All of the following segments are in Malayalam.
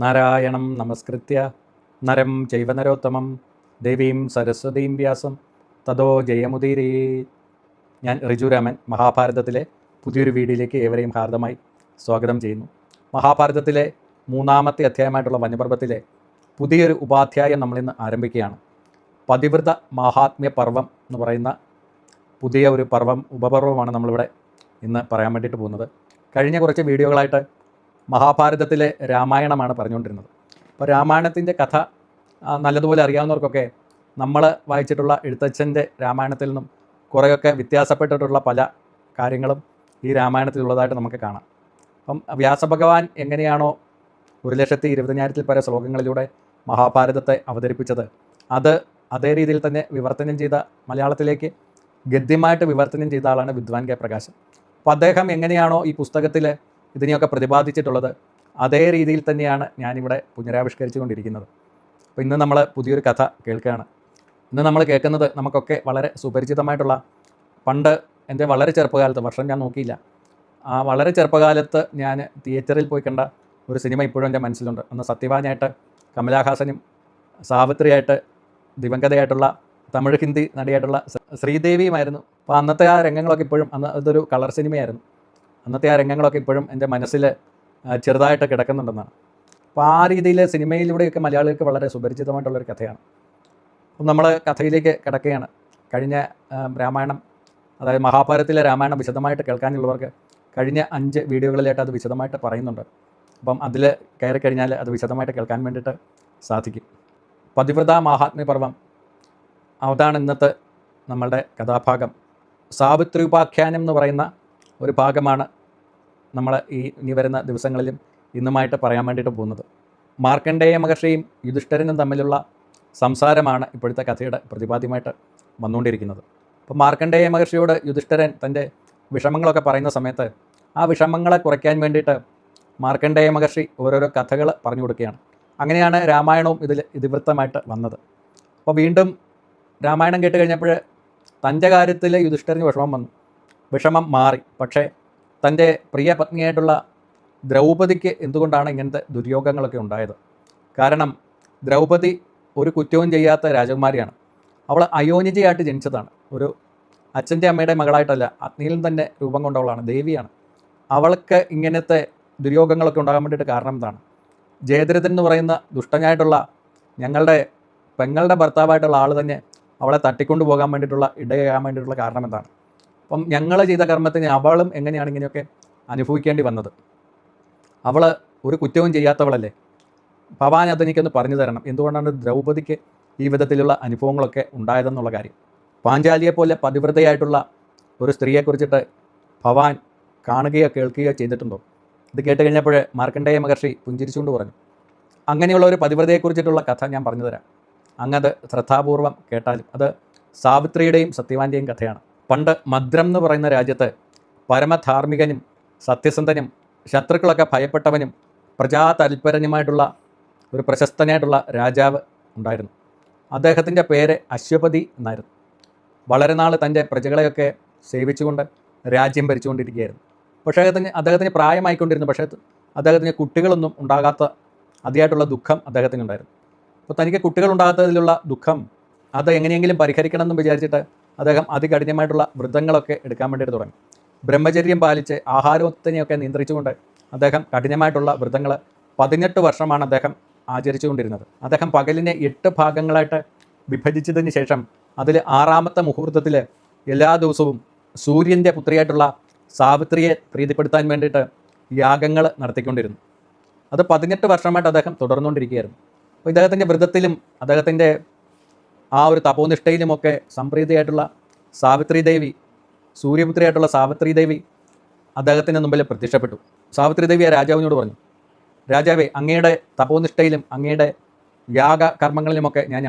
നാരായണം നമസ്കൃത്യ നരം ചൈവ നരോത്തമം ദേവീം സരസ്വതീം വ്യാസം തതോ ജയമുദീരേ. ഞാൻ ഋജുരാമൻ മഹാഭാരതത്തിലെ പുതിയൊരു വീഡിയോയിലേക്ക് ഏവരെയും ഹാർദമായി സ്വാഗതം ചെയ്യുന്നു. മഹാഭാരതത്തിലെ മൂന്നാമത്തെ അധ്യായമായിട്ടുള്ള വന്യപർവ്വത്തിലെ പുതിയൊരു ഉപാധ്യായം നമ്മളിന്ന് ആരംഭിക്കുകയാണ്. പതിവ്രത മാഹാത്മ്യ പർവം എന്ന് പറയുന്ന പുതിയ ഒരു ഉപപർവമാണ് നമ്മളിവിടെ ഇന്ന് പറയാൻ വേണ്ടിയിട്ട് പോകുന്നത്. കഴിഞ്ഞ കുറച്ച് വീഡിയോകളായിട്ട് മഹാഭാരതത്തിലെ രാമായണമാണ് പറഞ്ഞുകൊണ്ടിരുന്നത്. അപ്പോൾ രാമായണത്തിൻ്റെ കഥ നല്ലതുപോലെ അറിയാവുന്നവർക്കൊക്കെ നമ്മൾ വായിച്ചിട്ടുള്ള എഴുത്തച്ഛൻ്റെ രാമായണത്തിൽ നിന്നും കുറേയൊക്കെ വ്യത്യാസപ്പെട്ടിട്ടുള്ള പല കാര്യങ്ങളും ഈ രാമായണത്തിലുള്ളതായിട്ട് നമുക്ക് കാണാം. അപ്പം വ്യാസഭഗവാൻ എങ്ങനെയാണോ 1,20,000-ൽ പല ശ്ലോകങ്ങളിലൂടെ മഹാഭാരതത്തെ അവതരിപ്പിച്ചത്, അത് അതേ രീതിയിൽ തന്നെ വിവർത്തനം ചെയ്ത മലയാളത്തിലേക്ക് ഗദ്യമായിട്ട് വിവർത്തനം ചെയ്ത ആളാണ് വിദ്വാൻ കെ പ്രകാശൻ. അപ്പോൾ അദ്ദേഹം എങ്ങനെയാണോ ഈ പുസ്തകത്തിൽ ഇതിനെയൊക്കെ പ്രതിപാദിച്ചിട്ടുള്ളത്, അതേ രീതിയിൽ തന്നെയാണ് ഞാനിവിടെ പുനരാവിഷ്കരിച്ചു കൊണ്ടിരിക്കുന്നത്. അപ്പോൾ ഇന്ന് നമ്മൾ പുതിയൊരു കഥ കേൾക്കുകയാണ്. ഇന്ന് നമ്മൾ കേൾക്കുന്നത് നമുക്കൊക്കെ വളരെ സുപരിചിതമായിട്ടുള്ള, പണ്ട് എൻ്റെ വളരെ ചെറുപ്പകാലത്ത്, വർഷം ഞാൻ നോക്കിയില്ല, ആ വളരെ ചെറുപ്പകാലത്ത് ഞാൻ തിയേറ്ററിൽ പോയി കണ്ട ഒരു സിനിമ ഇപ്പോഴും എൻ്റെ മനസ്സിലുണ്ട്. അന്ന് സത്യവാനായിട്ട് കമലഹാസനും സാവിത്രിയായിട്ട് ദിവംഗതയായിട്ടുള്ള തമിഴ് ഹിന്ദി നടിയായിട്ടുള്ള ശ്രീദേവിയുമായിരുന്നു. അപ്പോൾ അന്നത്തെ ആ രംഗങ്ങളൊക്കെ ഇപ്പോഴും, അന്ന് അതൊരു കളർ സിനിമയായിരുന്നു, അന്നത്തെ ആ രംഗങ്ങളൊക്കെ ഇപ്പോഴും എൻ്റെ മനസ്സിൽ ചെറുതായിട്ട് കിടക്കുന്നുണ്ടെന്നാണ്. അപ്പോൾ ആ രീതിയിൽ സിനിമയിലൂടെയൊക്കെ മലയാളികൾക്ക് വളരെ സുപരിചിതമായിട്ടുള്ളൊരു കഥയാണ്. അപ്പം നമ്മൾ കഥയിലേക്ക് കിടക്കുകയാണ്. കഴിഞ്ഞ രാമായണം, അതായത് മഹാഭാരതത്തിലെ രാമായണം വിശദമായിട്ട് കേൾക്കാനുള്ളവർക്ക് കഴിഞ്ഞ 5 വീഡിയോകളിലായിട്ട് അത് വിശദമായിട്ട് പറയുന്നുണ്ട്. അപ്പം അതിൽ കയറി കഴിഞ്ഞാൽ അത് വിശദമായിട്ട് കേൾക്കാൻ വേണ്ടിയിട്ട് സാധിക്കും. പതിവ്രത മാഹാത്മ്യ പർവം, അതാണ് ഇന്നത്തെ നമ്മളുടെ കഥാഭാഗം. സാവിത്രി-ഉപാഖ്യാനം എന്ന് പറയുന്ന ഒരു ഭാഗമാണ് നമ്മൾ ഇനി വരുന്ന ദിവസങ്ങളിലും ഇന്നുമായിട്ട് പറയാൻ വേണ്ടിയിട്ട് പോകുന്നത്. മാർക്കണ്ഡേയ മഹർഷിയും യുധിഷ്ഠിരനും തമ്മിലുള്ള സംസാരമാണ് ഇപ്പോഴത്തെ കഥയുടെ പ്രതിപാദ്യമായിട്ട് വന്നുകൊണ്ടിരിക്കുന്നത്. അപ്പോൾ മാർക്കണ്ഡേയ മഹർഷിയോട് യുധിഷ്ഠിരൻ തൻ്റെ വിഷമങ്ങളൊക്കെ പറയുന്ന സമയത്ത് ആ വിഷമങ്ങളെ കുറയ്ക്കാൻ വേണ്ടിയിട്ട് മാർക്കണ്ഡേയ മഹർഷി ഓരോരോ കഥകൾ പറഞ്ഞു കൊടുക്കുകയാണ്. അങ്ങനെയാണ് രാമായണവും ഇതിവൃത്തമായിട്ട് വന്നത്. അപ്പോൾ വീണ്ടും രാമായണം കേട്ട് കഴിഞ്ഞപ്പോൾ തൻ്റെ കാര്യത്തിൽ യുധിഷ്ഠിരന് വിഷമം മാറി. പക്ഷേ തൻ്റെ പ്രിയ പത്നിയായിട്ടുള്ള ദ്രൗപദിക്ക് എന്തുകൊണ്ടാണ് ഇങ്ങനത്തെ ദുര്യോഗങ്ങളൊക്കെ ഉണ്ടായത്? കാരണം ദ്രൗപദി ഒരു കുറ്റവും ചെയ്യാത്ത രാജകുമാരിയാണ്. അവൾ അയോനിജയായിട്ട് ജനിച്ചതാണ്. ഒരു അച്ഛൻ്റെ അമ്മയുടെ മകളായിട്ടല്ല, അഗ്നിയിൽ തന്നെ രൂപം കൊണ്ടവളാണ്, ദേവിയാണ്. അവൾക്ക് ഇങ്ങനത്തെ ദുര്യോഗങ്ങളൊക്കെ ഉണ്ടാകാൻ വേണ്ടിയിട്ട് കാരണം എന്താണ്? ജയദ്രഥൻ എന്ന് പറയുന്ന ദുഷ്ടനായിട്ടുള്ള ഞങ്ങളുടെ പെങ്ങളുടെ ഭർത്താവായിട്ടുള്ള ആൾ തന്നെ അവളെ തട്ടിക്കൊണ്ടു പോകാൻ വേണ്ടിയിട്ടുള്ള ഇടയാകാൻ വേണ്ടിയിട്ടുള്ള കാരണം എന്താണ്? അപ്പം ഞങ്ങൾ ചെയ്ത കർമ്മത്തിന് അവളും എങ്ങനെയാണ് ഇങ്ങനെയൊക്കെ അനുഭവിക്കേണ്ടി വന്നത്? അവൾ ഒരു കുറ്റവും ചെയ്യാത്തവളല്ലേ? ഭവാൻ അതെനിക്കൊന്ന് പറഞ്ഞു തരണം, എന്തുകൊണ്ടാണ് ദ്രൗപദിക്ക് ഈ വിധത്തിലുള്ള അനുഭവങ്ങളൊക്കെ ഉണ്ടായതെന്നുള്ള കാര്യം. പാഞ്ചാലിയെപ്പോലെ പതിവ്രതയായിട്ടുള്ള ഒരു സ്ത്രീയെക്കുറിച്ചിട്ട് ഭവാൻ കാണുകയോ കേൾക്കുകയോ ചെയ്തിട്ടുണ്ടോ? ഇത് കേട്ട് കഴിഞ്ഞപ്പോൾ മാർക്കണ്ഡേയ മഹർഷി പുഞ്ചിരിച്ചുകൊണ്ട് പറഞ്ഞു, അങ്ങനെയുള്ള ഒരു പതിവ്രതയെക്കുറിച്ചിട്ടുള്ള കഥ ഞാൻ പറഞ്ഞു തരാം, അങ്ങത് ശ്രദ്ധാപൂർവം കേട്ടാലും. അത് സാവിത്രിയുടെയും സത്യവാൻ്റെയും കഥയാണ്. പണ്ട് മദ്രം എന്ന് പറയുന്ന രാജ്യത്ത് പരമധാർമ്മികനും സത്യസന്ധനും ശത്രുക്കളൊക്കെ ഭയപ്പെട്ടവനും പ്രജാതൽപരനുമായിട്ടുള്ള ഒരു പ്രശസ്തനായിട്ടുള്ള രാജാവ് ഉണ്ടായിരുന്നു. അദ്ദേഹത്തിൻ്റെ പേര് അശ്വപതി എന്നായിരുന്നു. വളരെ നാൾ തൻ്റെ പ്രജകളെയൊക്കെ സേവിച്ചുകൊണ്ട് രാജ്യം ഭരിച്ചുകൊണ്ടിരിക്കുകയായിരുന്നു. പക്ഷേ അദ്ദേഹത്തിന് പ്രായമായിക്കൊണ്ടിരുന്നു. പക്ഷേ അദ്ദേഹത്തിന് കുട്ടികളൊന്നും ഉണ്ടാകാത്ത അതിയായിട്ടുള്ള ദുഃഖം അദ്ദേഹത്തിനുണ്ടായിരുന്നു. അപ്പോൾ തനിക്ക് കുട്ടികളുണ്ടാകാത്തതിലുള്ള ദുഃഖം അത് എങ്ങനെയെങ്കിലും പരിഹരിക്കണം എന്ന് വിചാരിച്ചിട്ട് അദ്ദേഹം അതികഠിനമായിട്ടുള്ള വ്രതങ്ങളൊക്കെ എടുക്കാൻ വേണ്ടിയിട്ട് തുടങ്ങി. ബ്രഹ്മചര്യം പാലിച്ച് ആഹാരത്തിനെയൊക്കെ നിയന്ത്രിച്ചുകൊണ്ട് അദ്ദേഹം കഠിനമായിട്ടുള്ള വ്രതങ്ങൾ 18 വർഷമാണ് അദ്ദേഹം ആചരിച്ചുകൊണ്ടിരുന്നത്. അദ്ദേഹം പകലിനെ 8 ഭാഗങ്ങളായിട്ട് വിഭജിച്ചതിന് ശേഷം അതിൽ 6ാമത്തെ മുഹൂർത്തത്തിൽ എല്ലാ ദിവസവും സൂര്യൻ്റെ പുത്രിയായിട്ടുള്ള സാവിത്രിയെ പ്രീതിപ്പെടുത്താൻ വേണ്ടിയിട്ട് യാഗങ്ങൾ നടത്തിക്കൊണ്ടിരുന്നു. അത് 18 വർഷമായിട്ട് അദ്ദേഹം തുടർന്നുകൊണ്ടിരിക്കുകയായിരുന്നു. അപ്പോൾ ഇദ്ദേഹത്തിൻ്റെ വ്രതത്തിലും അദ്ദേഹത്തിൻ്റെ ആ ഒരു തപോനിഷ്ഠയിലുമൊക്കെ സംപ്രീതിയായിട്ടുള്ള സാവിത്രി ദേവി, സൂര്യപുത്രിയായിട്ടുള്ള സാവിത്രി ദേവി അദ്ദേഹത്തിന് മുമ്പിൽ പ്രത്യക്ഷപ്പെട്ടു. സാവിത്രി ദേവി ആ രാജാവിനോട് പറഞ്ഞു, രാജാവേ, അങ്ങയുടെ തപോനിഷ്ഠയിലും അങ്ങയുടെ യാഗകർമ്മങ്ങളിലുമൊക്കെ ഞാൻ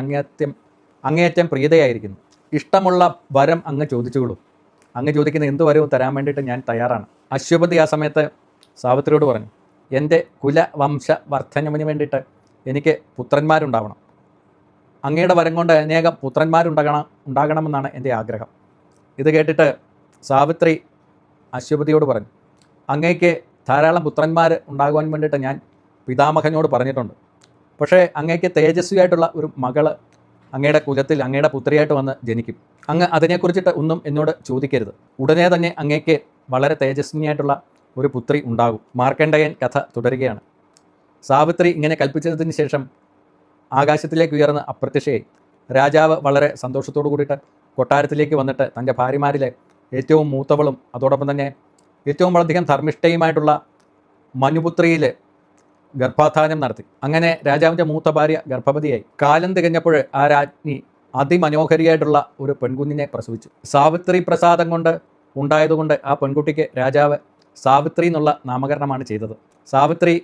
അങ്ങേയറ്റം പ്രീതയായിരിക്കുന്നു. ഇഷ്ടമുള്ള വരം അങ്ങ് ചോദിച്ചുകൊള്ളൂ. അങ്ങ് ചോദിക്കുന്ന എന്ത് വരവും തരാൻ വേണ്ടിയിട്ട് ഞാൻ തയ്യാറാണ്. അശ്വപതി ആ സമയത്ത് സാവിത്രിയോട് പറഞ്ഞു, എൻ്റെ കുലവംശ വർദ്ധനവിന് വേണ്ടിയിട്ട് എനിക്ക് പുത്രന്മാരുണ്ടാവണം. അങ്ങയുടെ വരം കൊണ്ട് അനേകം പുത്രന്മാരുണ്ടാകണമെന്നാണ് എൻ്റെ ആഗ്രഹം. ഇത് കേട്ടിട്ട് സാവിത്രി അശ്വപതിയോട് പറഞ്ഞു, അങ്ങയ്ക്ക് ധാരാളം പുത്രന്മാർ ഉണ്ടാകുവാൻ വേണ്ടിയിട്ട് ഞാൻ പിതാമഹനോട് പറഞ്ഞിട്ടുണ്ട്. പക്ഷേ അങ്ങേക്ക് തേജസ്വിയായിട്ടുള്ള ഒരു മകള് അങ്ങയുടെ കുലത്തിൽ അങ്ങയുടെ പുത്രിയായിട്ട് വന്ന് ജനിക്കും. അങ്ങ് അതിനെക്കുറിച്ചിട്ട് ഒന്നും എന്നോട് ചോദിക്കരുത്. ഉടനെ തന്നെ അങ്ങേക്ക് വളരെ തേജസ്വിനിയായിട്ടുള്ള ഒരു പുത്രി ഉണ്ടാകും. മാർക്കണ്ഡേയൻ കഥ തുടരുകയാണ്. സാവിത്രി ഇങ്ങനെ കൽപ്പിച്ചതിന് ശേഷം ആകാശത്തിലേക്ക് ഉയർന്ന് അപ്രത്യക്ഷയായി. രാജാവ് വളരെ സന്തോഷത്തോടു കൂടിയിട്ട് കൊട്ടാരത്തിലേക്ക് വന്നിട്ട് തൻ്റെ ഭാര്യമാരിലെ ഏറ്റവും മൂത്തവളും അതോടൊപ്പം തന്നെ ഏറ്റവും വളരെയധികം ധർമ്മിഷ്ഠയുമായിട്ടുള്ള മനുപുത്രിയിൽ ഗർഭാധാനം നടത്തി. അങ്ങനെ രാജാവിൻ്റെ മൂത്ത ഭാര്യ ഗർഭവതിയായി. കാലം തികഞ്ഞപ്പോൾ ആ രാജ്ഞി അതിമനോഹരിയായിട്ടുള്ള ഒരു പെൺകുഞ്ഞിനെ പ്രസവിച്ചു. സാവിത്രി പ്രസാദം കൊണ്ട് ഉണ്ടായതുകൊണ്ട് ആ പെൺകുട്ടിക്ക് രാജാവ് സാവിത്രി എന്നുള്ള നാമകരണമാണ് ചെയ്തത്. സാവിത്രി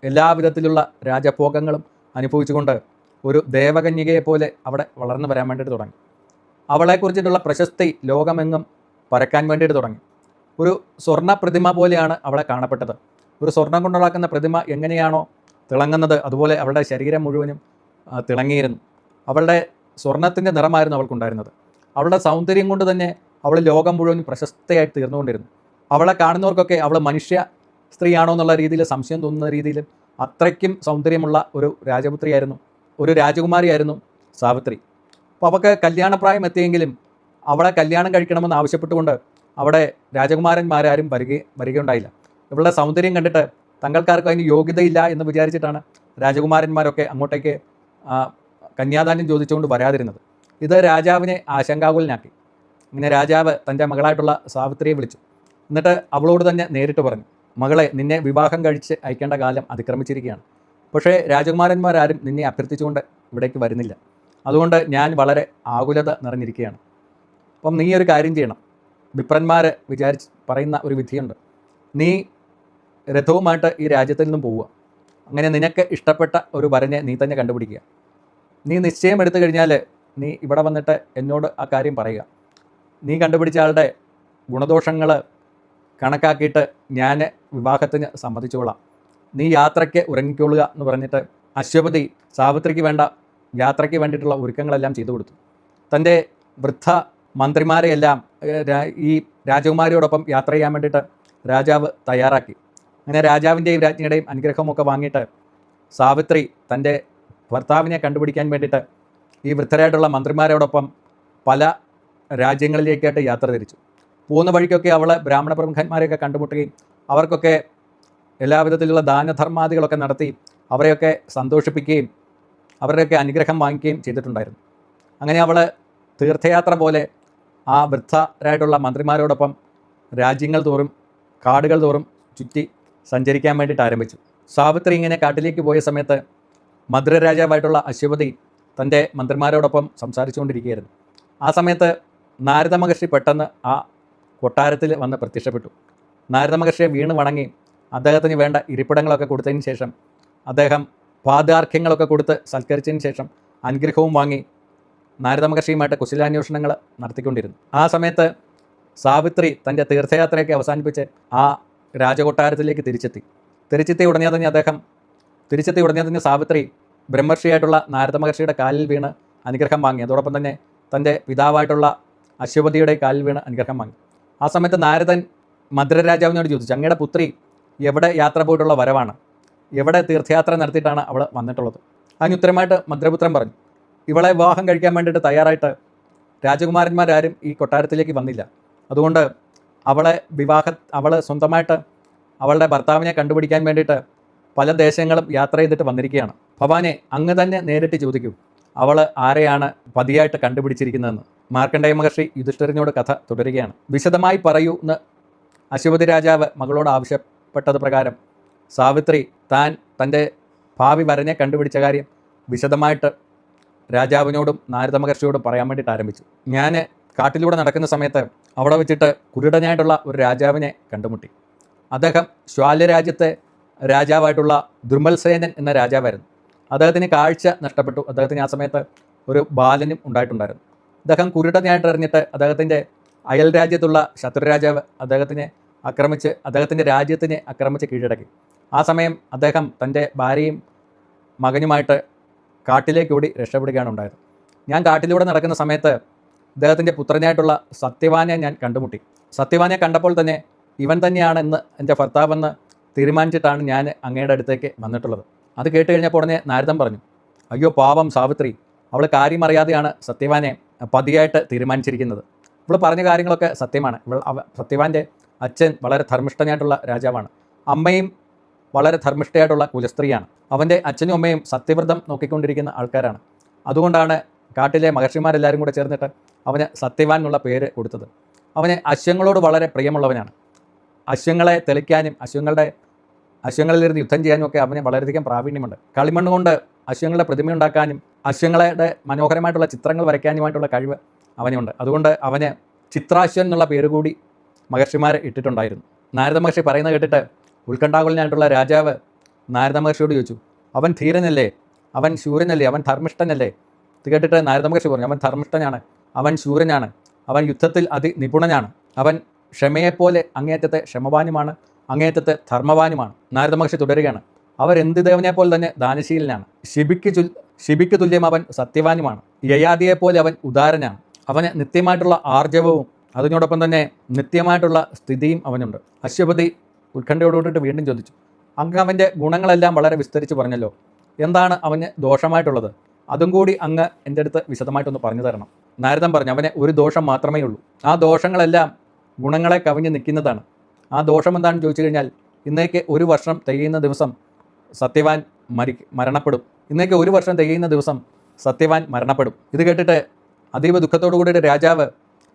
എല്ലാവിധത്തിലുള്ള രാജഭോഗങ്ങളും അനുഭവിച്ചുകൊണ്ട് ഒരു ദേവകന്യകയെ പോലെ അവിടെ വളർന്നു വരാൻ വേണ്ടിയിട്ട് തുടങ്ങി. അവളെക്കുറിച്ചിട്ടുള്ള പ്രശസ്തി ലോകമെങ്ങും പരക്കാൻ വേണ്ടിയിട്ട് തുടങ്ങി. ഒരു സ്വർണ്ണ പ്രതിമ പോലെയാണ് അവളെ കാണപ്പെട്ടത്. ഒരു സ്വർണം കൊണ്ടുണ്ടാക്കുന്ന പ്രതിമ എങ്ങനെയാണോ തിളങ്ങുന്നത് അതുപോലെ അവളുടെ ശരീരം മുഴുവനും തിളങ്ങിയിരുന്നു. അവളുടെ സ്വർണത്തിൻ്റെ നിറമായിരുന്നു അവൾക്കുണ്ടായിരുന്നത്. അവളുടെ സൗന്ദര്യം കൊണ്ട് തന്നെ അവൾ ലോകം മുഴുവനും പ്രശസ്തയായി തീർന്നുകൊണ്ടിരുന്നു. അവളെ കാണുന്നവർക്കൊക്കെ അവൾ മനുഷ്യ സ്ത്രീയാണോ എന്നുള്ള രീതിയിൽ സംശയം തോന്നുന്ന രീതിയിൽ അത്രയ്ക്കും സൗന്ദര്യമുള്ള ഒരു രാജപുത്രിയായിരുന്നു, ഒരു രാജകുമാരിയായിരുന്നു സാവിത്രി. അപ്പോൾ അവൾക്ക് കല്യാണപ്രായം എത്തിയെങ്കിലും അവളെ കല്യാണം കഴിക്കണമെന്ന് ആവശ്യപ്പെട്ടുകൊണ്ട് അവിടെ രാജകുമാരന്മാരാരും വരികയുണ്ടായില്ല. ഇവളുടെ സൗന്ദര്യം കണ്ടിട്ട് തങ്ങൾക്കാർക്കും അതിന് യോഗ്യതയില്ല എന്ന് വിചാരിച്ചിട്ടാണ് രാജകുമാരന്മാരൊക്കെ അങ്ങോട്ടേക്ക് കന്യാദാനം ചോദിച്ചുകൊണ്ട് വരാതിരുന്നത്. ഇത് രാജാവിനെ ആശങ്കാകുലനാക്കി. ഇങ്ങനെ രാജാവ് തൻ്റെ മകളായിട്ടുള്ള സാവിത്രിയെ വിളിച്ചു. എന്നിട്ട് അവളോട് തന്നെ നേരിട്ട് പറഞ്ഞു, മകളെ, നിന്നെ വിവാഹം കഴിച്ച് അയക്കേണ്ട കാലം അതിക്രമിച്ചിരിക്കുകയാണ്. പക്ഷേ രാജകുമാരന്മാരാരും നിന്നെ അഭ്യർത്ഥിച്ചുകൊണ്ട് ഇവിടേക്ക് വരുന്നില്ല. അതുകൊണ്ട് ഞാൻ വളരെ ആകുലത നിറഞ്ഞിരിക്കുകയാണ്. അപ്പം നീ ഒരു കാര്യം ചെയ്യണം. വിപ്രന്മാർ പറയുന്ന ഒരു വിധിയുണ്ട്. നീ രഥവുമായിട്ട് ഈ രാജ്യത്തിൽ നിന്നും പോവുക. അങ്ങനെ നിനക്ക് ഇഷ്ടപ്പെട്ട ഒരു വരനെ നീ തന്നെ കണ്ടുപിടിക്കുക. നീ നിശ്ചയം എടുത്തു കഴിഞ്ഞാൽ നീ ഇവിടെ വന്നിട്ട് എന്നോട് ആ കാര്യം പറയുക. നീ കണ്ടുപിടിച്ച ആളുടെ ഗുണദോഷങ്ങൾ കണക്കാക്കിയിട്ട് ഞാൻ വിവാഹത്തിന് സമ്മതിച്ചോളാം. നീ യാത്രയ്ക്ക് ഉറങ്ങിക്കൊള്ളുക എന്ന് പറഞ്ഞിട്ട് അശ്വപതി സാവിത്രിക്ക് വേണ്ട യാത്രയ്ക്ക് വേണ്ടിയിട്ടുള്ള ഒരുക്കങ്ങളെല്ലാം ചെയ്തു കൊടുത്തു. തൻ്റെ വൃദ്ധ മന്ത്രിമാരെയെല്ലാം ഈ രാജകുമാരിയോടൊപ്പം യാത്ര ചെയ്യാൻ വേണ്ടിയിട്ട് രാജാവ് തയ്യാറാക്കി. അങ്ങനെ രാജാവിൻ്റെയും രാജ്ഞിയുടെയും അനുഗ്രഹമൊക്കെ വാങ്ങിയിട്ട് സാവിത്രി തൻ്റെ ഭർത്താവിനെ കണ്ടുപിടിക്കാൻ വേണ്ടിയിട്ട് ഈ വൃദ്ധരായിട്ടുള്ള മന്ത്രിമാരോടൊപ്പം പല രാജ്യങ്ങളിലേക്കായിട്ട് യാത്ര തിരിച്ചു. പോകുന്ന വഴിക്കൊക്കെ അവൾ ബ്രാഹ്മണ പ്രമുഖന്മാരെയൊക്കെ കണ്ടുമുട്ടുകയും അവർക്കൊക്കെ എല്ലാവിധത്തിലുള്ള ദാനധർമാദികളൊക്കെ നടത്തി അവരെയൊക്കെ സന്തോഷിപ്പിക്കുകയും അവരുടെയൊക്കെ അനുഗ്രഹം വാങ്ങിക്കുകയും ചെയ്തിട്ടുണ്ടായിരുന്നു. അങ്ങനെ അവൾ തീർത്ഥയാത്ര പോലെ ആ വൃദ്ധരായിട്ടുള്ള മന്ത്രിമാരോടൊപ്പം രാജ്യങ്ങൾ തോറും കാടുകൾ തോറും ചുറ്റി സഞ്ചരിക്കാൻ വേണ്ടിയിട്ട് ആരംഭിച്ചു. സാവിത്രി ഇങ്ങനെ കാട്ടിലേക്ക് പോയ സമയത്ത് മധുരരാജാവായിട്ടുള്ള അശ്വപതി തൻ്റെ മന്ത്രിമാരോടൊപ്പം സംസാരിച്ചുകൊണ്ടിരിക്കുകയായിരുന്നു. ആ സമയത്ത് നാരദ മഹർഷി പെട്ടെന്ന് ആ കൊട്ടാരത്തിൽ വന്ന് പ്രത്യക്ഷപ്പെട്ടു. നാരദ മഹർഷിയെ വീണ് വണങ്ങി അദ്ദേഹത്തിന് വേണ്ട ഇരിപ്പിടങ്ങളൊക്കെ കൊടുത്തതിന് ശേഷം അദ്ദേഹം പാദാർഘ്യങ്ങളൊക്കെ കൊടുത്ത് സൽക്കരിച്ചതിന് ശേഷം അനുഗ്രഹവും വാങ്ങി നാരദ മഹർഷിയുമായിട്ട് കുശലാന്വേഷണങ്ങൾ നടത്തിക്കൊണ്ടിരുന്നു. ആ സമയത്ത് സാവിത്രി തൻ്റെ തീർത്ഥയാത്രയൊക്കെ അവസാനിപ്പിച്ച് ആ രാജകൊട്ടാരത്തിലേക്ക് തിരിച്ചെത്തിയ ഉടനെ തന്നെ സാവിത്രി ബ്രഹ്മർഷിയായിട്ടുള്ള നാരദ മഹർഷിയുടെ കാലിൽ വീണ് അനുഗ്രഹം വാങ്ങി. അതോടൊപ്പം തന്നെ തൻ്റെ പിതാവായിട്ടുള്ള അശ്വപതിയുടെ കാലിൽ വീണ് അനുഗ്രഹം വാങ്ങി. ആ സമയത്ത് നാരദൻ മധുരരാജാവിനോട് ചോദിച്ചു, അങ്ങയുടെ പുത്രി എവിടെ യാത്ര പോയിട്ടുള്ള വരവാണ്, എവിടെ തീർത്ഥയാത്ര നടത്തിയിട്ടാണ് അവൾ വന്നിട്ടുള്ളത്? അതിന് ഉത്തരമായിട്ട് മധുരപുത്രൻ പറഞ്ഞു, ഇവളെ വിവാഹം കഴിക്കാൻ വേണ്ടിയിട്ട് തയ്യാറായിട്ട് രാജകുമാരന്മാരാരും ഈ കൊട്ടാരത്തിലേക്ക് വന്നില്ല. അതുകൊണ്ട് അവൾ സ്വന്തമായിട്ട് അവളുടെ ഭർത്താവിനെ കണ്ടുപിടിക്കാൻ വേണ്ടിയിട്ട് പല ദേശങ്ങളും യാത്ര ചെയ്തിട്ട് വന്നിരിക്കുകയാണ്. ഭവാനെ, അങ്ങ് തന്നെ നേരിട്ട് ചോദിക്കൂ, അവൾ ആരെയാണ് പതിയായിട്ട് കണ്ടുപിടിച്ചിരിക്കുന്നതെന്ന്. മാർക്കണ്ഡേയ മഹർഷി യുധിഷ്ഠിരനോട് കഥ തുടരുകയാണ്. വിശദമായി പറയൂ എന്ന് അശ്വപതി രാജാവ് മകളോട് ആവശ്യപ്പെട്ടത് പ്രകാരം സാവിത്രി തൻ്റെ ഭാവി വരനെ കണ്ടുപിടിച്ച കാര്യം വിശദമായിട്ട് രാജാവിനോടും നാരദ മഹർഷിയോടും പറയാൻ വേണ്ടിയിട്ട് ആരംഭിച്ചു. ഞാൻ കാട്ടിലൂടെ നടക്കുന്ന സമയത്ത് അവിടെ വെച്ചിട്ട് കുരുടനായിട്ടുള്ള ഒരു രാജാവിനെ കണ്ടുമുട്ടി. അദ്ദേഹം ശ്വാല്യരാജ്യത്തെ രാജാവായിട്ടുള്ള ദുർമൽസേനൻ എന്ന രാജാവായിരുന്നു. അദ്ദേഹത്തിന് കാഴ്ച നഷ്ടപ്പെട്ടു. അദ്ദേഹത്തിന് ആ സമയത്ത് ഒരു ബാലനും ഉണ്ടായിട്ടുണ്ടായിരുന്നു. അദ്ദേഹം കുരുടനായിട്ട് അറിഞ്ഞിട്ട് അദ്ദേഹത്തിൻ്റെ അയൽ രാജ്യത്തുള്ള ശത്രുരാജാവ് അദ്ദേഹത്തിൻ്റെ രാജ്യത്തിനെ ആക്രമിച്ച് കീഴടക്കി. ആ സമയം അദ്ദേഹം തൻ്റെ ഭാര്യയും മകനുമായിട്ട് കാട്ടിലേക്ക് ഓടി രക്ഷപ്പെടുകയാണ് ഉണ്ടായത്. ഞാൻ കാട്ടിലൂടെ നടക്കുന്ന സമയത്ത് അദ്ദേഹത്തിൻ്റെ പുത്രനായിട്ടുള്ള സത്യവാനെ ഞാൻ കണ്ടുമുട്ടി. സത്യവാനെ കണ്ടപ്പോൾ തന്നെ ഇവൻ തന്നെയാണെന്ന് എൻ്റെ ഭർത്താവെന്ന് തീരുമാനിച്ചിട്ടാണ് ഞാൻ അങ്ങയുടെ അടുത്തേക്ക് വന്നിട്ടുള്ളത്. അത് കേട്ട് കഴിഞ്ഞപ്പോൾ ഉടനെ നാരദൻ പറഞ്ഞു, അയ്യോ പാവം സാവിത്രി, അവൾ കാര്യമറിയാതെയാണ് സത്യവാനെ പതിയായിട്ട് തീരുമാനിച്ചിരിക്കുന്നത്. ഇവൾ പറഞ്ഞ കാര്യങ്ങളൊക്കെ സത്യമാണ്. സത്യവാൻ്റെ അച്ഛൻ വളരെ ധർമ്മിഷ്ഠനായിട്ടുള്ള രാജാവാണ്. അമ്മയും വളരെ ധർമ്മിഷ്ഠയായിട്ടുള്ള കുലസ്ത്രീയാണ്. അവൻ്റെ അച്ഛനും അമ്മയും സത്യവ്രതം നോക്കിക്കൊണ്ടിരിക്കുന്ന ആൾക്കാരാണ്. അതുകൊണ്ടാണ് കാട്ടിലെ മഹർഷിമാരെല്ലാവരും കൂടെ ചേർന്നിട്ട് അവന് സത്യവാൻ എന്നുള്ള പേര് കൊടുത്തത്. അവന് അശ്വങ്ങളോട് വളരെ പ്രിയമുള്ളവനാണ്. അശ്വങ്ങളെ തെളിക്കാനും അശ്വങ്ങളിലിരുന്ന് യുദ്ധം ചെയ്യാനും ഒക്കെ അവന് വളരെയധികം പ്രാവീണ്യമുണ്ട്. കളിമണ്ണ് കൊണ്ട് അശ്വങ്ങളുടെ പ്രതിമയുണ്ടാക്കാനും അശ്വങ്ങളുടെ മനോഹരമായിട്ടുള്ള ചിത്രങ്ങൾ വരയ്ക്കാനുമായിട്ടുള്ള കഴിവ് അവനുണ്ട്. അതുകൊണ്ട് അവന് ചിത്രാശ്വൻ എന്നുള്ള പേര് കൂടി മഹർഷിമാർ ഇട്ടിട്ടുണ്ടായിരുന്നു. നാരദ മഹർഷി പറയുന്നത് കേട്ടിട്ട് ഉത്കണ്ഠാകുലനായിട്ടുള്ള രാജാവ് നാരദ മഹർഷിയോട് ചോദിച്ചു, അവൻ ധീരനല്ലേ, അവൻ ശൂരനല്ലേ, അവൻ ധർമ്മിഷ്ഠനല്ലേ? ഇത് കേട്ടിട്ട് നാരദ മഹർഷി പറഞ്ഞു, അവൻ ധർമ്മിഷ്ഠനാണ്, അവൻ ശൂരനാണ്, അവൻ യുദ്ധത്തിൽ അതിനിപുണനാണ്, അവൻ ക്ഷമയെപ്പോലെ അങ്ങേയറ്റത്തെ ക്ഷമവാനുമാണ്, അങ്ങേയറ്റത്തെ ധർമ്മവാനുമാണ്. നാരദ മഹർഷി തുടരുകയാണ്, അവരെന്ത് ദേവനെപ്പോലെ തന്നെ ദാനശീലനാണ്, ശിബിക്ക് തുല്യം അവൻ സത്യവാനുമാണ്, യയാദിയെപ്പോലെ അവൻ ഉദാരനാണ്, അവന് നിത്യമായിട്ടുള്ള ആർജവവും അതിനോടൊപ്പം തന്നെ നിത്യമായിട്ടുള്ള സ്ഥിതിയും അവനുണ്ട്. അശ്വപതി ഉത്കണ്ഠയോടുകൂടിയിട്ട് വീണ്ടും ചോദിച്ചു, അങ്ങ് അവൻ്റെ ഗുണങ്ങളെല്ലാം വളരെ വിസ്തരിച്ച് പറഞ്ഞല്ലോ, എന്താണ് അവന് ദോഷമായിട്ടുള്ളത്? അതും കൂടി അങ്ങ് എൻ്റെ അടുത്ത് വിശദമായിട്ടൊന്ന് പറഞ്ഞു തരണം. നാരദൻ പറഞ്ഞു, അവന് ഒരു ദോഷം മാത്രമേ ഉള്ളൂ. ആ ദോഷങ്ങളെല്ലാം ഗുണങ്ങളെ കവിഞ്ഞ് നിൽക്കുന്നതാണ്. ആ ദോഷം എന്താണെന്ന് ചോദിച്ചു കഴിഞ്ഞാൽ, ഇന്നേക്ക് 1 വർഷം തികയുന്ന ദിവസം സത്യവാൻ മരണപ്പെടും. ഇന്നേക്ക് 1 വർഷം തികയുന്ന ദിവസം സത്യവാൻ മരണപ്പെടും. ഇത് കേട്ടിട്ട് അതീവ ദുഃഖത്തോടു കൂടിയിട്ട് രാജാവ്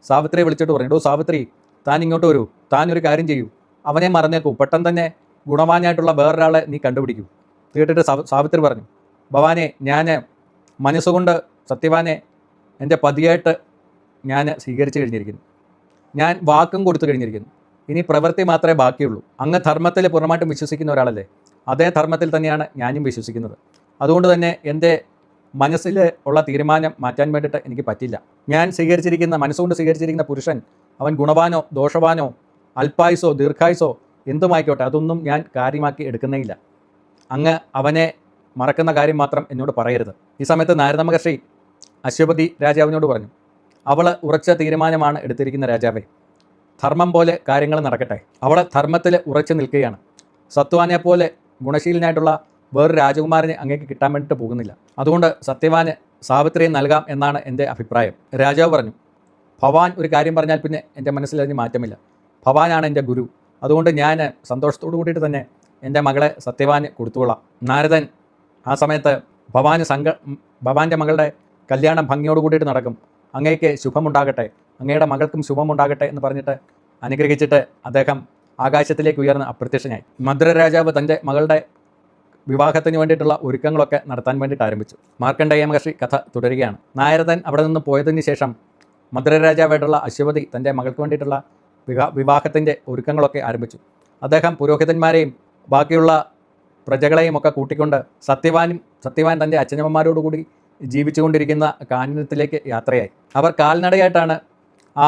സാവിത്രിയെ വിളിച്ചിട്ട് പറഞ്ഞു, ഓ സാവിത്രി, താൻ ഇങ്ങോട്ട് വരൂ, താൻ ഒരു കാര്യം ചെയ്യൂ, അവനെ മറന്നേക്കൂ, പെട്ടെന്ന് തന്നെ ഗുണവാനായിട്ടുള്ള വേറൊരാളെ നീ കണ്ടുപിടിക്കൂ. ഇത് കേട്ടിട്ട് സാവിത്രി പറഞ്ഞു, ഭവാനെ, ഞാൻ മനസ്സുകൊണ്ട് സത്യവാനെ എൻ്റെ പതിയായിട്ട് ഞാൻ സ്വീകരിച്ചു കഴിഞ്ഞിരിക്കുന്നു. ഞാൻ വാക്കും കൊടുത്തു കഴിഞ്ഞിരിക്കുന്നു. ഇനി പ്രവൃത്തി മാത്രമേ ബാക്കിയുള്ളൂ. അങ്ങ് ധർമ്മത്തിൽ പൂർണ്ണമായിട്ടും വിശ്വസിക്കുന്ന ഒരാളല്ലേ? അതേ ധർമ്മത്തിൽ തന്നെയാണ് ഞാനും വിശ്വസിക്കുന്നത്. അതുകൊണ്ട് തന്നെ എൻ്റെ മനസ്സിൽ ഉള്ള തീരുമാനം മാറ്റാൻ വേണ്ടിയിട്ട് എനിക്ക് പറ്റില്ല. ഞാൻ മനസ്സുകൊണ്ട് സ്വീകരിച്ചിരിക്കുന്ന പുരുഷൻ അവൻ ഗുണവാനോ ദോഷവാനോ അല്പായുസോ ദീർഘായുസോ എന്തുമായിക്കോട്ടെ, അതൊന്നും ഞാൻ കാര്യമാക്കി എടുക്കുന്നേയില്ല. അങ്ങ് അവനെ മറക്കുന്ന കാര്യം മാത്രം എന്നോട് പറയരുത്. ഈ സമയത്ത് നാരദ മഹർഷി അശ്വപതി രാജാവിനോട് പറഞ്ഞു, അവൾ ഉറച്ച തീരുമാനമാണ് എടുത്തിരിക്കുന്ന രാജാവേ, ധർമ്മം പോലെ കാര്യങ്ങൾ നടക്കട്ടെ. അവൾ ധർമ്മത്തിൽ ഉറച്ചു നിൽക്കുകയാണ്. സത്വാനെ പോലെ ഗുണശീലനായിട്ടുള്ള വേറൊരു രാജകുമാരനെ അങ്ങേക്ക് കിട്ടാൻ വേണ്ടിയിട്ട് പോകുന്നില്ല. അതുകൊണ്ട് സത്യവാന് സാവിത്രിയെ നൽകാം എന്നാണ് എൻ്റെ അഭിപ്രായം. രാജാവ് പറഞ്ഞു, ഭവാൻ ഒരു കാര്യം പറഞ്ഞാൽ പിന്നെ എൻ്റെ മനസ്സിൽ അതിന് മാറ്റമില്ല. ഭവാനാണ് എൻ്റെ ഗുരു. അതുകൊണ്ട് ഞാൻ സന്തോഷത്തോടു കൂടിയിട്ട് തന്നെ എൻ്റെ മകളെ സത്യവാന് കൊടുത്തുകൊള്ളാം. നാരദൻ ആ സമയത്ത് ഭവാൻ്റെ മകളുടെ കല്യാണം ഭംഗിയോട് കൂടിയിട്ട് നടക്കും, അങ്ങേക്ക് ശുഭമുണ്ടാകട്ടെ, അങ്ങയുടെ മകൾക്കും ശുഭമുണ്ടാകട്ടെ എന്ന് പറഞ്ഞിട്ട് അനുഗ്രഹിച്ചിട്ട് അദ്ദേഹം ആകാശത്തിലേക്ക് ഉയർന്ന് അപ്രത്യക്ഷനായി. മദ്ര രാജാവ് തൻ്റെ മകളുടെ വിവാഹത്തിന് വേണ്ടിയിട്ടുള്ള ഒരുക്കങ്ങളൊക്കെ നടത്താൻ വേണ്ടിയിട്ട് ആരംഭിച്ചു. മാർക്കണ്ഡേയ മഹർഷി കഥ തുടരുകയാണ്. നാരദൻ അവിടെ നിന്ന് പോയതിന് ശേഷം മദ്ര രാജാവായിട്ടുള്ള അശ്വപതി തൻ്റെ മകൾക്ക് വേണ്ടിയിട്ടുള്ള വിവാഹത്തിൻ്റെ ഒരുക്കങ്ങളൊക്കെ ആരംഭിച്ചു. അദ്ദേഹം പുരോഹിതന്മാരെയും ബാക്കിയുള്ള പ്രജകളെയും ഒക്കെ കൂട്ടിക്കൊണ്ട് സത്യവാൻ തൻ്റെ അച്ഛനമ്മമാരോടുകൂടി ജീവിച്ചുകൊണ്ടിരിക്കുന്ന കാനനത്തിലേക്ക് യാത്രയായി. അവർ കാൽനടയായിട്ടാണ് ആ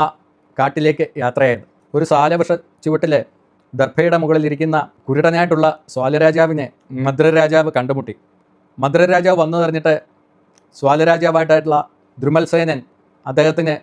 കാട്ടിലേക്ക് യാത്രയായത്. ഒരു സാലവൃക്ഷ ചുവട്ടിൽ ദർഭയുടെ മുകളിലിരിക്കുന്ന കുരുടനായിട്ടുള്ള സ്വാലരാജാവിനെ മദ്രരാജാവ് കണ്ടുമുട്ടി. മദ്രരാജാവ് വന്നു പറഞ്ഞിട്ട് സ്വാലരാജാവായിട്ടുള്ള ദ്രുമൽസേനൻ അദ്ദേഹത്തിന്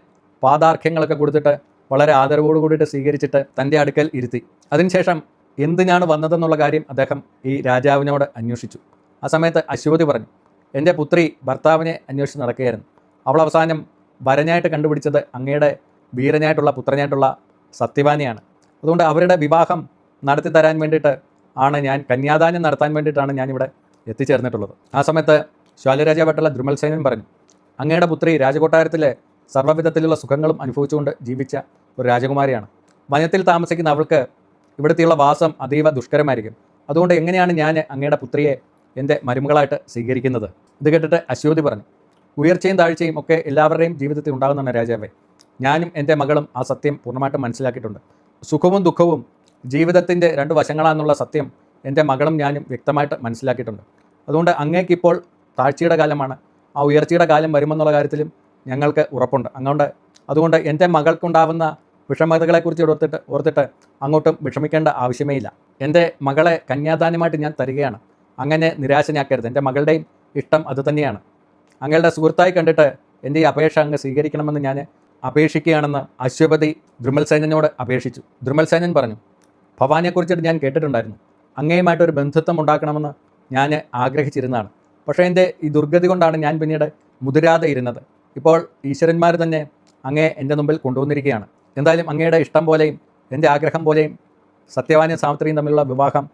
പാദാർഘ്യങ്ങളൊക്കെ കൊടുത്തിട്ട് വളരെ ആദരവോട് കൂടിയിട്ട് സ്വീകരിച്ചിട്ട് തൻ്റെ അടുക്കൽ ഇരുത്തി. അതിനുശേഷം എന്തിനാണ് വന്നതെന്നുള്ള കാര്യം അദ്ദേഹം ഈ രാജാവിനോട് അന്വേഷിച്ചു. ആ സമയത്ത് അശ്വപതി പറഞ്ഞു, എൻ്റെ പുത്രി ഭർത്താവിനെ അന്വേഷിച്ച് നടക്കുകയായിരുന്നു. അവൾ അവസാനം വരനായിട്ട് കണ്ടുപിടിച്ചത് അങ്ങയുടെ വീരനായിട്ടുള്ള പുത്രനായിട്ടുള്ള സത്യവാനെയാണ്. അതുകൊണ്ട് അവരുടെ വിവാഹം നടത്തി തരാൻ വേണ്ടിയിട്ട് ആണ് ഞാൻ കന്യാദാനം നടത്താൻ വേണ്ടിയിട്ടാണ് ഞാനിവിടെ എത്തിച്ചേർന്നിട്ടുള്ളത്. ആ സമയത്ത് ശ്വാലരാജാവായിട്ടുള്ള ദ്രുമൽസേനൻ പറഞ്ഞു, അങ്ങയുടെ പുത്രി രാജകൊട്ടാരത്തിലെ സർവ്വവിധത്തിലുള്ള സുഖങ്ങളും അനുഭവിച്ചുകൊണ്ട് ജീവിച്ച ഒരു രാജകുമാരിയാണ്. വനത്തിൽ താമസിക്കുന്ന അവൾക്ക് ഇവിടുത്തെയുള്ള വാസം അതീവ ദുഷ്കരമായിരിക്കും. അതുകൊണ്ട് എങ്ങനെയാണ് ഞാൻ അങ്ങയുടെ പുത്രിയെ എൻ്റെ മരുമകളായിട്ട് സ്വീകരിക്കുന്നത്? ഇത് കേട്ടിട്ട് അശ്വതി പറഞ്ഞു, ഉയർച്ചയും താഴ്ചയും ഒക്കെ എല്ലാവരുടെയും ജീവിതത്തിൽ ഉണ്ടാകുന്നതാണ് രാജാവേ. ഞാനും എൻ്റെ മകളും ആ സത്യം പൂർണ്ണമായിട്ടും മനസ്സിലാക്കിയിട്ടുണ്ട്. സുഖവും ദുഃഖവും ജീവിതത്തിൻ്റെ 2 വശങ്ങളാണെന്നുള്ള സത്യം എൻ്റെ മകളും ഞാനും വ്യക്തമായിട്ട് മനസ്സിലാക്കിയിട്ടുണ്ട്. അതുകൊണ്ട് അങ്ങേക്കിപ്പോൾ താഴ്ചയുടെ കാലമാണ്, ആ ഉയർച്ചയുടെ കാലം വരുമെന്നുള്ള കാര്യത്തിലും ഞങ്ങൾക്ക് ഉറപ്പുണ്ട്. അതുകൊണ്ട് എൻ്റെ മകൾക്കുണ്ടാവുന്ന വിഷമതകളെക്കുറിച്ച് ഓർത്തിട്ട് അങ്ങോട്ടും വിഷമിക്കേണ്ട ആവശ്യമേ ഇല്ല. എൻ്റെ മകളെ കന്യാദാനമായിട്ട് ഞാൻ തരികയാണ്. അങ്ങനെ നിരാശനാക്കരുത്. എൻ്റെ മകളുടെയും ഇഷ്ടം അതുതന്നെയാണ്. അങ്ങയുടെ സുഹൃത്തായി കണ്ടിട്ട് എൻ്റെ ഈ അപേക്ഷ അങ്ങ് സ്വീകരിക്കണമെന്ന് ഞാൻ അപേക്ഷിക്കുകയാണെന്ന് അശ്വപതി ദ്രുമൽസേനനോട് അപേക്ഷിച്ചു. ദ്രുമൽസേനൻ പറഞ്ഞു, ഭവാനെക്കുറിച്ചിട്ട് ഞാൻ കേട്ടിട്ടുണ്ടായിരുന്നു. അങ്ങയുമായിട്ടൊരു ബന്ധുത്വം ഉണ്ടാക്കണമെന്ന് ഞാൻ ആഗ്രഹിച്ചിരുന്നതാണ്. പക്ഷേ എൻ്റെ ഈ ദുർഗതി കൊണ്ടാണ് ഞാൻ പിന്നീട് മുതിരാതെ ഇരുന്നത്. ഇപ്പോൾ ഈശ്വരന്മാർ തന്നെ അങ്ങയെ എൻ്റെ മുമ്പിൽ കൊണ്ടുവന്നിരിക്കുകയാണ്. എന്തായാലും അങ്ങയുടെ ഇഷ്ടം പോലെയും എൻ്റെ ആഗ്രഹം പോലെയും സത്യവാനും സാവിത്രിയും തമ്മിലുള്ള വിവാഹം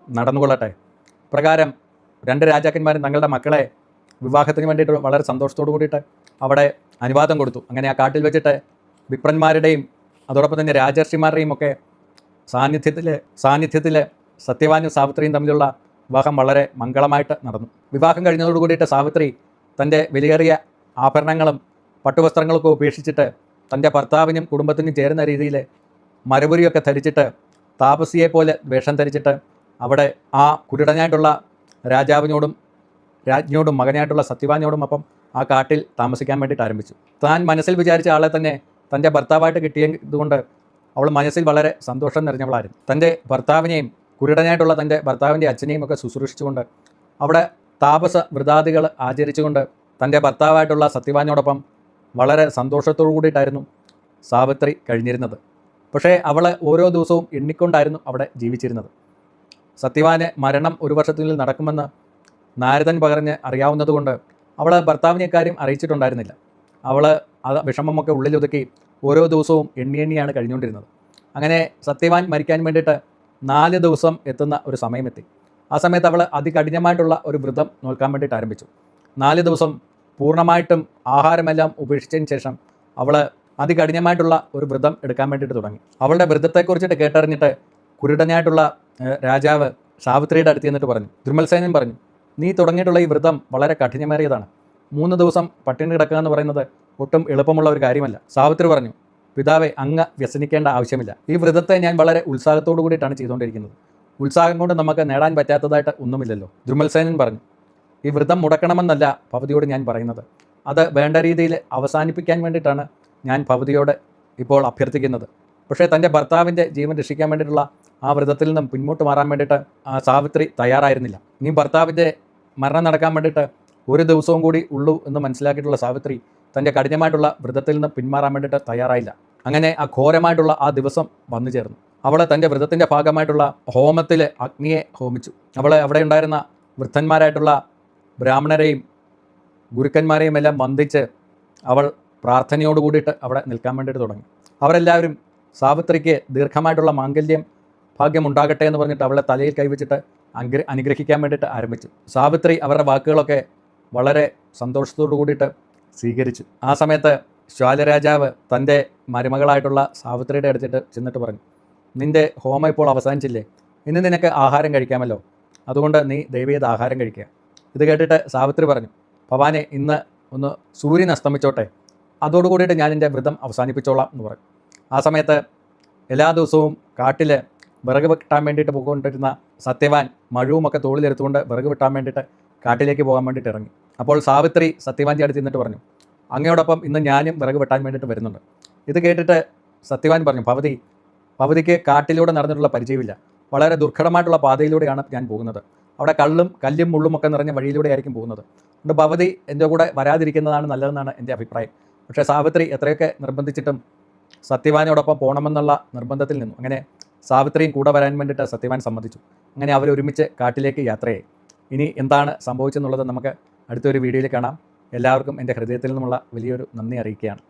നടന്നുകൊള്ളട്ടെ. പ്രകാരം 2 രാജാക്കന്മാരും തങ്ങളുടെ മക്കളെ വിവാഹത്തിന് വേണ്ടിയിട്ട് വളരെ സന്തോഷത്തോടു കൂടിയിട്ട് അവിടെ അനുവാദം കൊടുത്തു. അങ്ങനെ ആ കാട്ടിൽ വെച്ചിട്ട് വിപ്രന്മാരുടെയും അതോടൊപ്പം തന്നെ രാജർഷിമാരുടെയും ഒക്കെ സാന്നിധ്യത്തിൽ സത്യവാനും സാവിത്രിയും തമ്മിലുള്ള വിവാഹം വളരെ മംഗളമായിട്ട് നടന്നു. വിവാഹം കഴിഞ്ഞതോടു കൂടിയിട്ട് സാവിത്രി തൻ്റെ വിലയേറിയ ആഭരണങ്ങളും പട്ടുവസ്ത്രങ്ങളൊക്കെ ഉപേക്ഷിച്ചിട്ട് തൻ്റെ ഭർത്താവിനും കുടുംബത്തിനും ചേരുന്ന രീതിയിൽ മരപുരിയൊക്കെ ധരിച്ചിട്ട് താപസിയെപ്പോലെ വേഷം ധരിച്ചിട്ട് അവിടെ ആ കുരുടനായിട്ടുള്ള രാജാവിനോടും രാജ്ഞിയോടും മകനായിട്ടുള്ള സത്യവാനോടും ഒപ്പം ആ കാട്ടിൽ താമസിക്കാൻ വേണ്ടിയിട്ട് ആരംഭിച്ചു. താൻ മനസ്സിൽ വിചാരിച്ച ആളെ തന്നെ തൻ്റെ ഭർത്താവായിട്ട് കിട്ടിയതുകൊണ്ട് അവൾ മനസ്സിൽ വളരെ സന്തോഷം നിറഞ്ഞവളായിരുന്നു. തൻ്റെ ഭർത്താവിനെയും കുരുടനായിട്ടുള്ള തൻ്റെ ഭർത്താവിൻ്റെ അച്ഛനെയും ഒക്കെ ശുശ്രൂഷിച്ചുകൊണ്ട് അവിടെ താപസ വ്രതാദികൾ ആചരിച്ചുകൊണ്ട് തൻ്റെ ഭർത്താവായിട്ടുള്ള സത്യവാനോടൊപ്പം വളരെ സന്തോഷത്തോടു കൂടിയിട്ടായിരുന്നു സാവിത്രി കഴിഞ്ഞിരുന്നത്. പക്ഷേ അവൾ ഓരോ ദിവസവും എണ്ണിക്കൊണ്ടായിരുന്നു അവിടെ ജീവിച്ചിരുന്നത്. സത്യവാന് മരണം 1 വർഷത്തിനുള്ളിൽ നടക്കുമെന്ന് നാരദൻ പകർന്ന് അറിയാവുന്നതുകൊണ്ട് അവൾ ഭർത്താവിനെ കാര്യം അറിയിച്ചിട്ടുണ്ടായിരുന്നില്ല. അവൾ അത് വിഷമമൊക്കെ ഉള്ളിലൊതുക്കി ഓരോ ദിവസവും എണ്ണിയാണ് കഴിഞ്ഞുകൊണ്ടിരുന്നത്. അങ്ങനെ സത്യവാൻ മരിക്കാൻ വേണ്ടിയിട്ട് 4 ദിവസം എത്തുന്ന ഒരു സമയമെത്തി. ആ സമയത്ത് അവൾ അതികഠിനമായിട്ടുള്ള ഒരു വ്രതം നോക്കാൻ വേണ്ടിയിട്ട് ആരംഭിച്ചു. 4 ദിവസം പൂർണ്ണമായിട്ടും ആഹാരമെല്ലാം ഉപേക്ഷിച്ചതിന് ശേഷം അവൾ അതികഠിനമായിട്ടുള്ള ഒരു വ്രതം എടുക്കാൻ വേണ്ടിയിട്ട് തുടങ്ങി. അവളുടെ വ്രതത്തെക്കുറിച്ചിട്ട് കേട്ടറിഞ്ഞിട്ട് കുരുടനായിട്ടുള്ള രാജാവ് സാവിത്രിയുടെ അടുത്ത് ചെന്നിട്ട് പറഞ്ഞു, ദ്രുമത്സേനൻ പറഞ്ഞു, നീ തുടങ്ങിയിട്ടുള്ള ഈ വ്രതം വളരെ കഠിനമേറിയതാണ്. 3 ദിവസം പട്ടിണി കിടക്കുക എന്ന് പറയുന്നത് ഒട്ടും എളുപ്പമുള്ള ഒരു കാര്യമല്ല. സാവിത്രി പറഞ്ഞു, പിതാവെ, അങ്ങ് വ്യസനിക്കേണ്ട ആവശ്യമില്ല. ഈ വ്രതത്തെ ഞാൻ വളരെ ഉത്സാഹത്തോടു കൂടിയിട്ടാണ് ചെയ്തുകൊണ്ടിരിക്കുന്നത്. ഉത്സാഹം കൊണ്ട് നമുക്ക് നേടാൻ പറ്റാത്തതായിട്ട് ഒന്നുമില്ലല്ലോ. ദ്രുമത്സേനൻ പറഞ്ഞു, ഈ വ്രതം മുടക്കണമെന്നല്ല ഭവതിയോട് ഞാൻ പറയുന്നത്. അത് വേണ്ട രീതിയിൽ അവസാനിപ്പിക്കാൻ വേണ്ടിയിട്ടാണ് ഞാൻ ഭവതിയോട് ഇപ്പോൾ അഭ്യർത്ഥിക്കുന്നത്. പക്ഷേ തൻ്റെ ഭർത്താവിൻ്റെ ജീവൻ രക്ഷിക്കാൻ വേണ്ടിയിട്ടുള്ള ആ വ്രതത്തിൽ നിന്നും പിന്നോട്ട് മാറാൻ വേണ്ടിയിട്ട് സാവിത്രി തയ്യാറായിരുന്നില്ല. ഇനി ഭർത്താവിൻ്റെ മരണം നടക്കാൻ വേണ്ടിയിട്ട് 1 ദിവസവും കൂടി ഉള്ളൂ എന്ന് മനസ്സിലാക്കിയിട്ടുള്ള സാവിത്രി തൻ്റെ കഠിനമായിട്ടുള്ള വ്രതത്തിൽ നിന്ന് പിന്മാറാൻ വേണ്ടിയിട്ട് തയ്യാറായില്ല. അങ്ങനെ ആ ഘോരമായിട്ടുള്ള ആ ദിവസം വന്നു ചേർന്നു. അവൾ തൻ്റെ വ്രതത്തിൻ്റെ ഭാഗമായിട്ടുള്ള ഹോമത്തിൽ അഗ്നിയെ ഹോമിച്ചു. അവൾ അവിടെ ഉണ്ടായിരുന്ന വൃദ്ധന്മാരായിട്ടുള്ള ബ്രാഹ്മണരെയും ഗുരുക്കന്മാരെയും എല്ലാം വന്ദിച്ച് അവൾ പ്രാർത്ഥനയോട് കൂടിയിട്ട് അവിടെ നിൽക്കാൻ വേണ്ടിയിട്ട് തുടങ്ങി. അവരെല്ലാവരും സാവിത്രിക്ക് ദീർഘമായിട്ടുള്ള മാംഗല്യം ഭാഗ്യമുണ്ടാകട്ടെ എന്ന് പറഞ്ഞിട്ട് അവളെ തലയിൽ കൈവച്ചിട്ട് അനുഗ്രഹിക്കാൻ വേണ്ടിയിട്ട് ആരംഭിച്ചു. സാവിത്രി അവരുടെ വാക്കുകളൊക്കെ വളരെ സന്തോഷത്തോടു കൂടിയിട്ട് സ്വീകരിച്ചു. ആ സമയത്ത് ശ്വാലരാജാവ് തൻ്റെ മരുമകളായിട്ടുള്ള സാവിത്രിയുടെ അടുത്തിട്ട് ചെന്നിട്ട് പറഞ്ഞു, നിൻ്റെ ഹോമം ഇപ്പോൾ അവസാനിച്ചില്ലേ, ഇന്ന് നിനക്ക് ആഹാരം കഴിക്കാമല്ലോ, അതുകൊണ്ട് നീ ദയവേത് ആഹാരം കഴിക്കുക. ഇത് കേട്ടിട്ട് സാവിത്രി പറഞ്ഞു, ഭവാനെ, ഇന്ന് ഒന്ന് സൂര്യൻ അസ്തമിച്ചോട്ടെ, അതോടുകൂടിയിട്ട് ഞാൻ എൻ്റെ വ്രതം അവസാനിപ്പിച്ചോളാം എന്ന് പറഞ്ഞു. ആ സമയത്ത് എല്ലാ ദിവസവും കാട്ടിൽ വിറക് വെട്ടാൻ വേണ്ടിയിട്ട് പോയിക്കൊണ്ടിരുന്ന സത്യവാൻ മഴുവുമൊക്കെ തോളിലെടുത്തുകൊണ്ട് വിറക് വെട്ടാൻ വേണ്ടിയിട്ട് കാട്ടിലേക്ക് പോകാൻ വേണ്ടിയിട്ട് ഇറങ്ങി. അപ്പോൾ സാവിത്രി സത്യവാൻ്റെ അടുത്ത് നിന്നിട്ട് പറഞ്ഞു, അങ്ങയോടൊപ്പം ഇന്ന് ഞാനും വിറക് വെട്ടാൻ വേണ്ടിയിട്ട് വരുന്നുണ്ട്. ഇത് കേട്ടിട്ട് സത്യവാൻ പറഞ്ഞു, ഭവതിക്ക് കാട്ടിലൂടെ നടന്നിട്ടുള്ള പരിചയമില്ല, വളരെ ദുർഘടമായിട്ടുള്ള പാതയിലൂടെയാണ് ഞാൻ പോകുന്നത്. അവിടെ കല്ലും മുള്ളും ഒക്കെ നിറഞ്ഞ വഴിയിലൂടെ ആയിരിക്കും പോകുന്നത്. അതുകൊണ്ട് ഭവതി എൻ്റെ കൂടെ വരാതിരിക്കുന്നതാണ് നല്ലതെന്നാണ് എൻ്റെ അഭിപ്രായം. പക്ഷേ സാവിത്രി എത്രയൊക്കെ നിർബന്ധിച്ചിട്ടും സത്യവാനോടൊപ്പം പോകണമെന്നുള്ള നിർബന്ധത്തിൽ നിന്നു. അങ്ങനെ സാവിത്രിയും കൂടെ വരാൻ വേണ്ടിയിട്ട് സത്യവാൻ സമ്മതിച്ചു. അങ്ങനെ അവരൊരുമിച്ച് കാട്ടിലേക്ക് യാത്രയായി. ഇനി എന്താണ് സംഭവിച്ചെന്നുള്ളത് നമുക്ക് അടുത്തൊരു വീഡിയോയിൽ കാണാം. എല്ലാവർക്കും എൻ്റെ ഹൃദയത്തിൽ നിന്നുമുള്ള വലിയൊരു നന്ദി അറിയിക്കുകയാണ്.